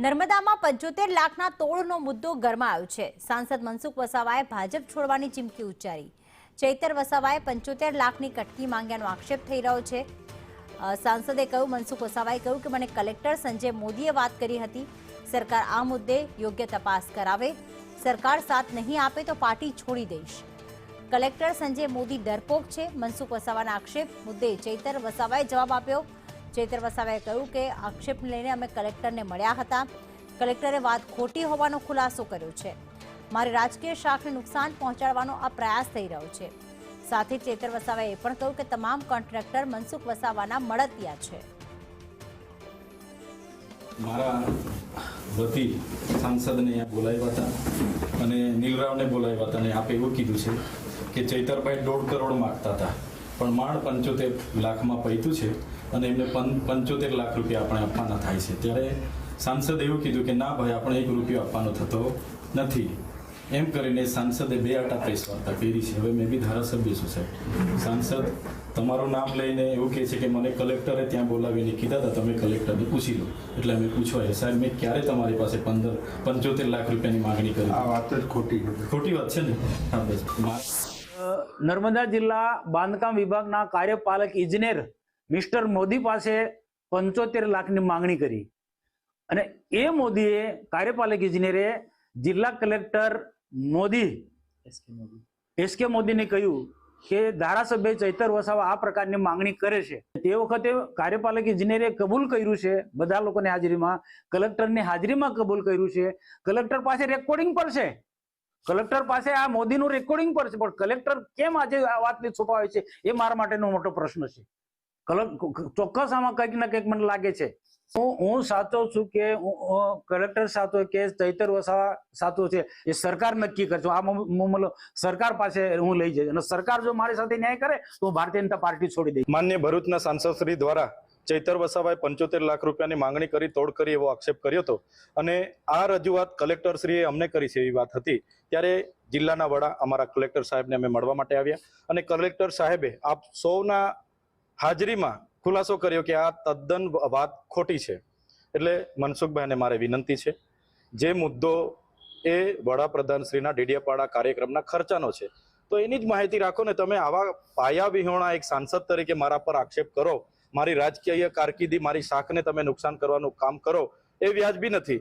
નર્મદામાં 75 લાખના તોડનો મુદ્દો ગરમાયો છે। સાંસદ મનસુખ વસાવાએ ભાજપ છોડવાની ચીમકી ઉચ્ચારી। ચૈતર વસાવાએ 75 લાખની કટકી માંગ્યાનો આક્ષેપ થઈ રહ્યો છે। સાંસદે કહ્યું, મનસુખ વસાવાએ કહ્યું કે મને કલેક્ટર સંજય મોદીએ વાત કરી હતી। સરકાર આ મુદ્દે યોગ્ય તપાસ કરાવે। સરકાર સાથ નહીં આપે તો પાર્ટી છોડી દઈશ। કલેક્ટર સંજય મોદી ડરપોક છે। મનસુખ વસાવાના આક્ષેપ મુદ્દે ચૈતર વસાવાએ જવાબ આપ્યો। ચૈતર વસાવાએ કહ્યું કે આક્ષેપને લઈને અમે કલેક્ટરને મળ્યા હતા। કલેક્ટરે વાત ખોટી હોવાનો ખુલાસો કર્યો છે। મારી રાજકીય શાખને નુકસાન પહોંચાડવાનો આ પ્રયાસ થઈ રહ્યો છે। સાથે ચૈતર વસાવાએ એ પણ કહ્યું કે તમામ કોન્ટ્રાક્ટર મનસુખ વસાવાના મળતિયા છે। મારા વતી સાંસદને બોલાવ્યા હતા અને નીલરાવને બોલાવ્યા હતા અને આપે એવું કીધું છે કે ચૈતરભાઈ 1.5 કરોડ માંગતા હતા પણ માંડ 75 લાખમાં પૈતું છે અને એમને 75 લાખ રૂપિયા આપણે આપવાના થાય છે। ત્યારે સાંસદે એવું કીધું કે ના ભાઈ, આપણે 1 રૂપિયો આપવાનો થતો નથી। એમ કરીને સાંસદે 2 આટા પ્રેસ વાર્તા કરી છે। હવે મેં બી ધારાસભ્ય છું સાહેબ, સાંસદ તમારું નામ લઈને એવું કહે છે કે મને કલેક્ટરે ત્યાં બોલાવીને કીધા હતા, તમે કલેક્ટરને પૂછી લો। એટલે અમે પૂછવાય સાહેબ, મેં ક્યારે તમારી પાસે 75 લાખ રૂપિયાની માગણી કરી? આ વાત જ ખોટી વાત છે ને? હા, બસ। નર્મદા જિલ્લા બાંધકામ વિભાગના કાર્યપાલક ઇજનેર મિસ્ટર મોદી પાસે 75 લાખની માંગણી કરી અને એ મોદીએ કાર્યપાલક ઇજનેરે જિલ્લા કલેક્ટર મોદી એસકે મોદીને કહ્યું કે ધારાસભ્ય ચૈતર વસાવા આ પ્રકારની માંગણી કરે છે। તે વખતે કાર્યપાલક ઇજનેરે કબૂલ કર્યું છે, બધા લોકોની હાજરીમાં, કલેક્ટરની હાજરીમાં કબૂલ કર્યું છે। કલેક્ટર પાસે રેકોર્ડિંગ પર છે, કલેક્ટર પાસે આ મોદીનું રેકોર્ડિંગ પર છે, પણ કલેક્ટર કેમ આજે આ વાતને છુપાવે છે એ મારા માટેનો મોટો પ્રશ્ન છે। ચોક્કસ આમાં કંઈક ને કંઈક મને લાગે છે। હું સાચો છું કે કલેક્ટર સાચો કે ચૈતર વસાવા સાચો છે એ સરકાર નક્કી કરશે। આ સરકાર પાસે હું લઈ જઈશ અને સરકાર જો મારી સાથે ન્યાય કરે તો હું ભારતીય જનતા પાર્ટી છોડી દઈશ। માન્ય ભરૂચના સાંસદ શ્રી દ્વારા ચૈતર વસાવાએ 75 લાખ રૂપિયાની માંગણી કરી, તોડ કરી એવો આક્ષેપ કર્યો હતો અને આ રજૂઆત કલેક્ટર શ્રીએ અમને કરી છે એવી વાત હતી। ત્યારે જિલ્લાના વડા અમારા કલેક્ટર સાહેબને અમે મળવા માટે આવ્યા અને કલેક્ટર સાહેબે આપ સૌના હાજરીમાં ખુલાસો કર્યો કે આ તદ્દન વાત ખોટી છે। એટલે મનસુખભાઈને મારે વિનંતી છે, જે મુદ્દો એ વડાપ્રધાન શ્રીના ડેડિયાપાડા કાર્યક્રમના ખર્ચાનો છે તો એની જ માહિતી રાખો ને। તમે આવા પાયા વિહોણા એક સાંસદ તરીકે મારા પર આક્ષેપ કરો, મારી રાજકીય કારકિર્દી, મારી શાખને તમે નુકસાન કરવાનું કામ કરો, એ વ્યાજબી નથી।